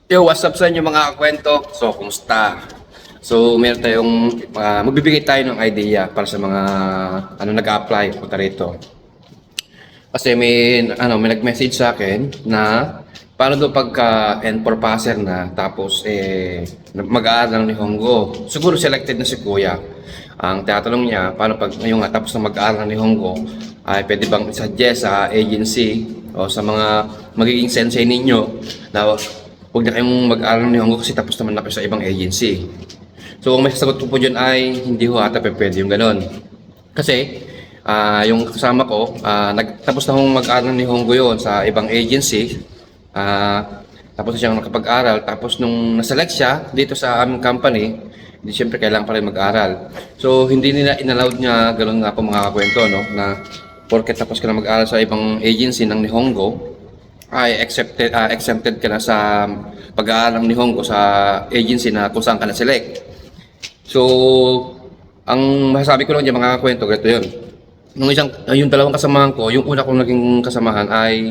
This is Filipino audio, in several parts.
Yo, what's up sa inyo mga kwento? So, kumusta? So, meron tayong, magbibigay tayo ng idea para sa mga nag-a-apply punta rito. Kasi may nag-message sa akin na paano daw pagka N4 passer na tapos mag-aaral ng Nihongo. Siguro selected na si Kuya. Ang tinatanong niya, paano pag ngayong tapos na mag-aaral ng Nihongo, ay pwede bang suggest sa agency o sa mga magiging sensei ninyo na huwag na kayong mag-aaral ng Nihongo kasi tapos naman na kayo sa ibang agency. So, ang may sasagot ko po dyan ay hindi ho ata pwede yung ganon. Kasi, yung kasama ko, nagtapos na hong mag-aral ni Hongo yon sa ibang agency. Tapos na siyang nakapag-aral. Tapos nung naselect siya dito sa aming company, hindi siyempre kailangan pa rin mag-aral. So hindi nila inallowed niya, gano'n nga po mga kwento, no? Na porket tapos ka na mag-aral sa ibang agency ng Nihongo, ay exempted ka na sa pag-aaral ng Nihongo sa agency na kung saan ka na-select. So, ang masasabi ko lang dyan mga kwento, ganito yun. Yung dalawang kasamahan ko, yung una kong naging kasamahan ay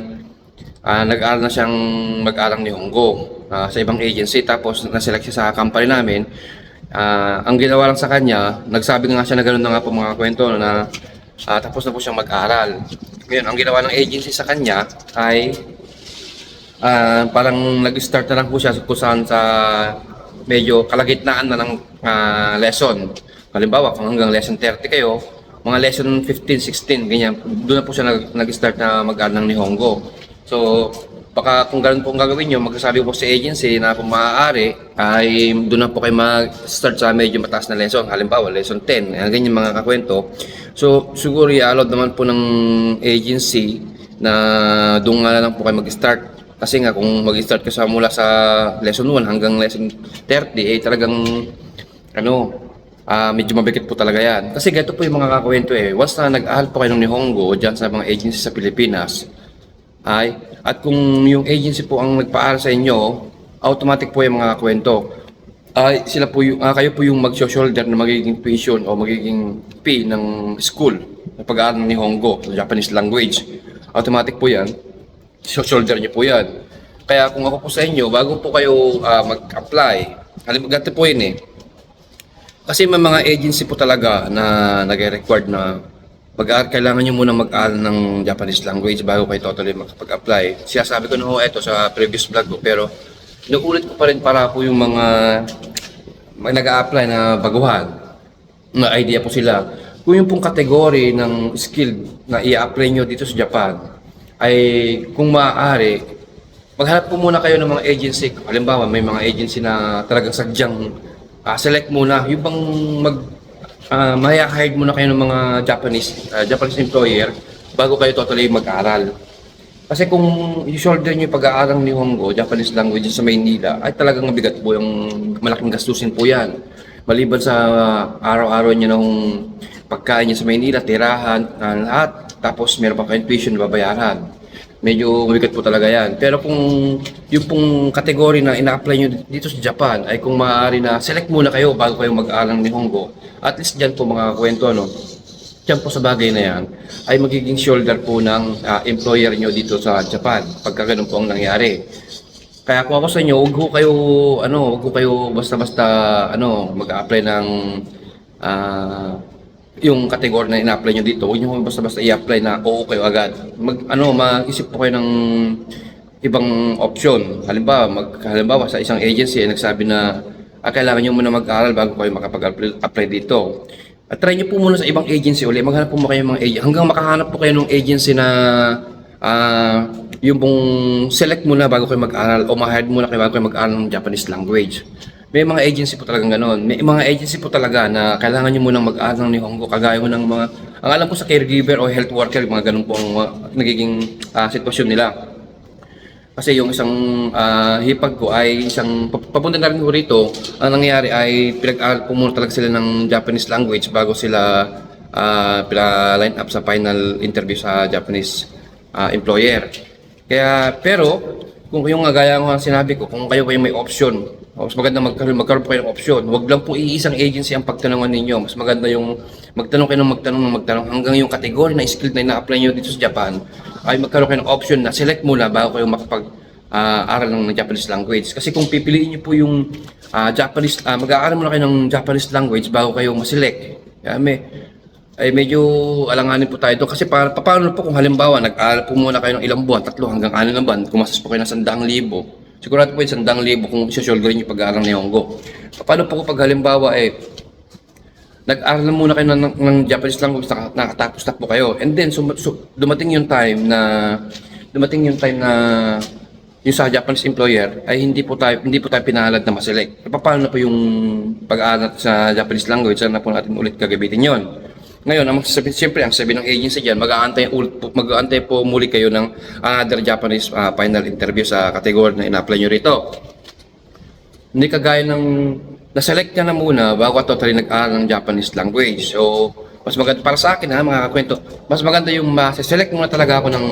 nag-aaral na siyang mag-aral ni Hongo sa ibang agency. Tapos na-select siya sa company namin. Ang ginawa lang sa kanya, nagsabi nga siya na gano'n na nga po mga kwento na tapos na po siyang mag-aral. Ngayon, ang ginawa ng agency sa kanya ay parang nag-start na lang po siya kung saan sa medyo kalagitnaan na ng lesson. Halimbawa, kung hanggang lesson 30 kayo, mga lesson 15, 16, ganyan, doon na po siya nag-start na mag-aral ng Nihongo. So, baka kung ganoon po ang gagawin nyo, magsasabi po sa agency na kung maaari, ay doon na po kayo mag-start sa medyo mataas na lesson. Halimbawa, lesson 10, ganyan mga kakwento. So, siguro i-allowed naman po ng agency na doon nga lang po kayo mag-start. Kasi nga, kung mag-start ka mula sa lesson 1 hanggang lesson 30, talagang, medyo mabigat po talaga yan. Kasi ganito po yung mga kakwento once na nag-ahal po kayo ng Nihongo dyan sa mga agency sa Pilipinas, at kung yung agency po ang nagpaaral sa inyo, automatic po yung mga kakwento. Sila po kayo po yung mag-shoulder na magiging tuition o magiging fee ng school na pag-aaral ng Nihongo, Japanese language. Automatic po yan. Shoulder niyo po yan. Kaya kung ako po sa inyo, bago po kayo mag-apply, halimbawa ganito po yun kasi may mga agency po talaga na nag-required na kailangan nyo muna mag-aaral ng Japanese language bago kayo totally makapag-apply. Sabi ko na ito sa previous vlog ko, pero inuulit ko pa rin para po yung mga nag-a-apply na baguhan, na idea po sila. Kung yung pong kategory ng skill na i-apply nyo dito sa Japan, ay kung maaari, maghanap po muna kayo ng mga agency. Halimbawa, may mga agency na talagang sadyang select muna. Yung bang hire muna kayo ng mga Japanese employer bago kayo totally mag-aral. Kasi kung i-shoulder nyo yung pag-aaral ni Nihongo, Japanese language sa Maynila, ay talagang mabigat po yung malaking gastusin po yan. Maliban sa araw-araw nyo ng pagkain nyo sa Maynila, tirahan, lahat. Tapos meron pa kayong tuition na babayaran. Medyo mabigat po talaga yan. Pero kung yung pong kategory na ina-apply nyo dito sa Japan ay kung maaari na select muna kayo bago kayo mag-aaral ng Nihongo, at least dyan po mga kwento, dyan po sa bagay na yan, ay magiging shoulder po ng employer nyo dito sa Japan pagka ganun po ang nangyari. Kaya kung ako sa inyo, huwag ho kayo basta-basta mag-apply ng yung category na ina-apply nyo dito. Huwag nyo basta-basta i-apply na oo kayo agad. Mag-isip po kayo ng ibang option. Halimbawa sa isang agency ay nagsabi na kailangan nyo muna mag-aral bago kayo makapag-apply dito. At try nyo po muna sa ibang agency ulit. Maghanap po kayo ng mga agency. Hanggang makahanap po kayo ng agency na yung pong select muna bago kayo mag-aral o ma-hire muna kayo bago kayo mag-aral ng Japanese language. May mga agency po talagang gano'n. May mga agency po talaga na kailangan nyo munang mag-aaral ng Nihongo. Kagaya mo ng mga, ang alam ko sa caregiver o health worker, mga gano'n po ang nagiging sitwasyon nila. Kasi yung isang hipag ko ay papunta na rin ko rito, ang nangyayari ay pinag-aaral po muna talaga sila ng Japanese language bago sila line up sa final interview sa Japanese employer. Pero, kung yung gaya ng sinabi ko, kung kayo may option, mas maganda magkaroon po kayo ng option. Huwag lang po iisang agency ang pagtanungan ninyo. Mas maganda yung magtanong kayo ng magtanong hanggang yung category na skill na ina-apply nyo dito sa Japan ay magkaroon kayo ng option na select muna bago kayo aral ng Japanese language. Kasi kung pipiliin niyo po yung mag-aaral muna kayo ng Japanese language bago kayo maselect. Ay medyo alanganin po tayo doon. Kasi paano po kung halimbawa nag-aaral po muna kayo ng ilang buwan, 3 hanggang 6 na buwan, kumasas po kayo ng 100,000. Sigurado po yung 100,000 kung isa-shoulderin yung pag-aaral ng Nihongo. Paano po kung pag halimbawa nag-aaral na muna kayo ng Japanese language, nakatapos na po kayo. And then dumating yung time na yung sa Japanese employer ay hindi po tayo pinalad na maselect. Paano na po yung pag-aaral sa Japanese language? Saan na po natin ulit gagamitin yon? Ngayon, siyempre, ang sabi ng agency dyan, mag-aantay po muli kayo ng another Japanese final interview sa kategory na ina-apply nyo rito. Hindi kagaya ng na-select ka na muna bago totally nag-aaral ng Japanese language. So, mas maganda para sa akin mga kakwento, mas maganda yung ma-select muna talaga ako ng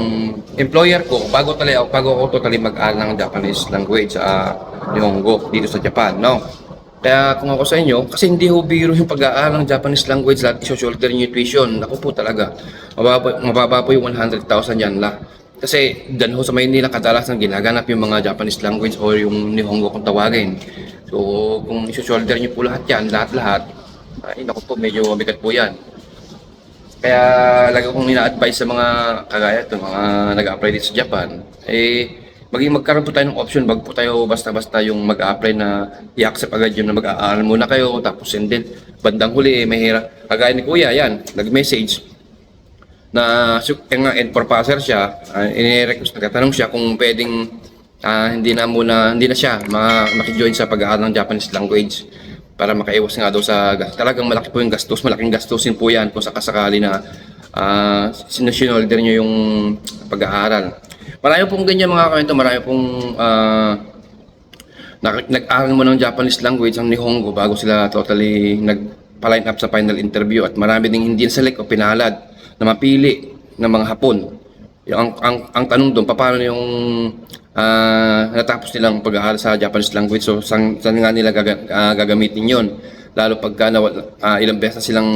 employer ko bago ako totally mag-aaral ng Japanese language sa Nihongo dito sa Japan, no? Kaya kung ako sa inyo, kasi hindi ho biro yung pag-aaral ng Japanese language lahat iso-shoulder yung tuition. Ako po talaga, mababa po yung 100,000 yan lang. Kasi dyan ho sa Maynila kadalasan ginaganap yung mga Japanese language o yung Nihongo kung tawagin. So kung iso-shoulder nyo po lahat yan, lahat-lahat, ay naku po, medyo mabigat po yan. Kaya lagi kong ina-advise sa mga kagaya ito, mga nag-apply dito sa Japan, magkaroon po tayo ng option, wag po tayo basta-basta yung mag-apply na i-accept agad yun na mag-aaral muna kayo, tapos and then bandang huli, mahirap. Kagaya ni Kuya, yan, nag-message na end purposer siya, ini-request, nagtatanong siya kung pwedeng hindi na siya maki-join sa pag-aaral ng Japanese language para makaiwas nga daw sa talagang malaki po yung gastos, malaking gastusin po yan kung sakasakali na sinushoulder nyo yung pag-aaral. Marami pong ganyan mga kwento, marami pong nag-aaral mo ng Japanese language ang Nihongo bago sila totally nag-line up sa final interview, at marami ding hindi select o pinalad na mapili ng mga Hapon. Ang tanong doon, paano yung natapos nilang pag-aaral sa Japanese language, so saan nga nila gagamitin yon, lalo pagka ilang beses na silang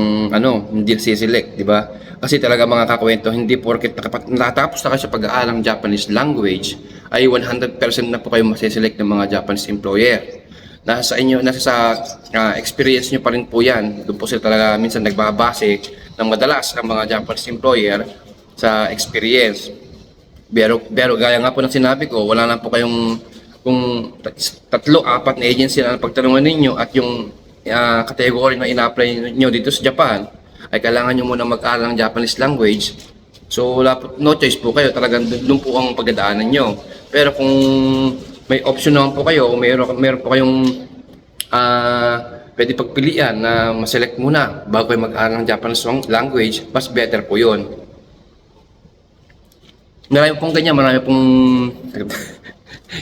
hindi siselect, di ba? Kasi talaga mga kakwento, hindi porket natapos na kayo sa pag-aaral ng Japanese language ay 100% na po kayo masiselect ng mga Japanese employer. Nasa experience nyo pa rin po yan. Doon po sila talaga minsan nagbabase ng madalas ang mga Japanese employer sa experience. Pero gaya nga po ng sinabi ko, wala lang po kayong kung 3-4 na agency na pagtanungan ninyo at yung category na ina-apply nyo dito sa Japan ay kailangan nyo muna mag-aaral ng Japanese language. So no choice po kayo, talagang doon po ang pagdadaanan nyo. Pero kung may option naman po kayo, meron po kayong pwede pagpilian na ma-select muna bago kayo mag-aaral ng Japanese language, mas better po yun. Marami pong ganyan, marami pong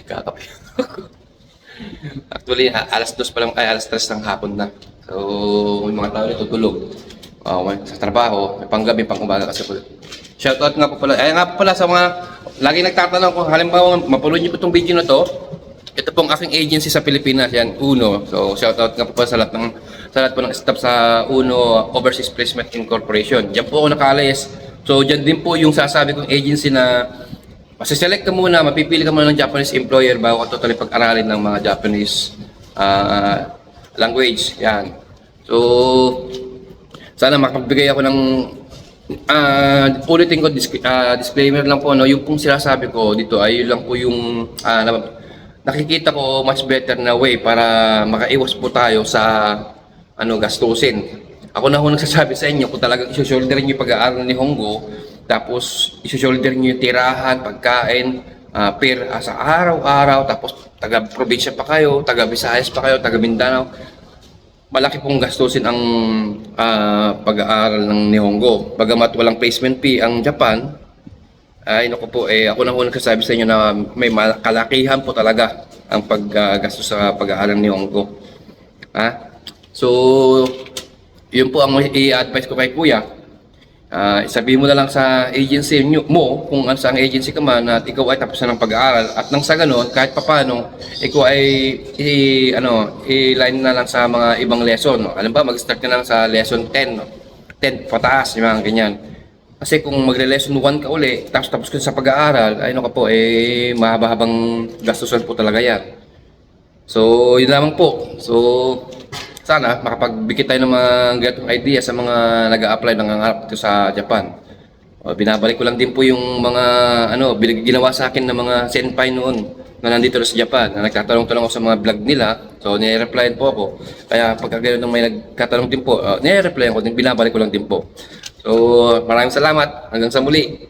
kakape. Actually, alas 2 pa lang, alas 3 ng hapon na. So, may mga tao dito tulog. Sa trabaho, may panggabi, pang-umaga kasi po. Shoutout nga po pala. Nga po pala sa mga lagi nagtatanong kung halimbawa mapanood niyo po itong video na to. Ito pong aking agency sa Pilipinas, yan, Uno. So, shoutout nga po pala sa lahat po ng staff sa Uno Overseas Placement Incorporation. Diyan po ako nakalayas. So, dyan din po yung sasabi kong agency na masiselect ka muna, mapipili ka muna ng Japanese employer bago ka totally pag-aralin ng mga Japanese language. Yan. So, sana makapagbigay ako ng ulitin ko, disclaimer lang po, yung pong sinasabi ko dito ay yun lang po yung nakikita ko mas better na way para makaiwas po tayo sa gastusin. Ako na ho nagsasabi sa inyo kung talagang iso-shoulder nyo yung pag-aaral ni Nihongo, tapos iso-shoulder nyo yung tirahan, pagkain, sa araw-araw, tapos taga-probinsya pa kayo, taga-Visayas pa kayo, taga-Mindanao. Malaki pong gastusin ang pag-aaral ng Nihongo. Bagamat walang placement fee ang Japan, ay naku po, ako na ho nagsasabi sa inyo na may kalakihan po talaga ang paggastos sa pag-aaral ng Nihongo. So, yun po ang i-advise ko kay Kuya. Sabihin mo na lang sa agency mo kung saan agency ka man at ikaw ay tapos na ng pag-aaral, at nang sa ganon kahit papano ikaw ay i-line na lang sa mga ibang lesson, no? Alam ba, mag-start ka na lang sa lesson 10, no? 10 pataas, yung mga ganyan. Kasi kung magre-lesson 1 ka uli, tapos ka sa pag-aaral, ay ano ka po, mahaba-habang gastusan po talaga yan. So, yun lamang po. So, sana makapagbigay tayo ng mga ganitong idea sa mga nag-a-apply nangangarap dito sa Japan. Binabalik ko lang din po yung mga ginawa sa akin ng mga senpai noon na nandito na sa Japan, na nagtatanong-tanong ako sa mga vlog nila. So, nire-replyan po ako. Kaya pagka ganun may nagtatanong din po, nire-replyan ko din, binabalik ko lang din po. So, maraming salamat. Hanggang sa muli.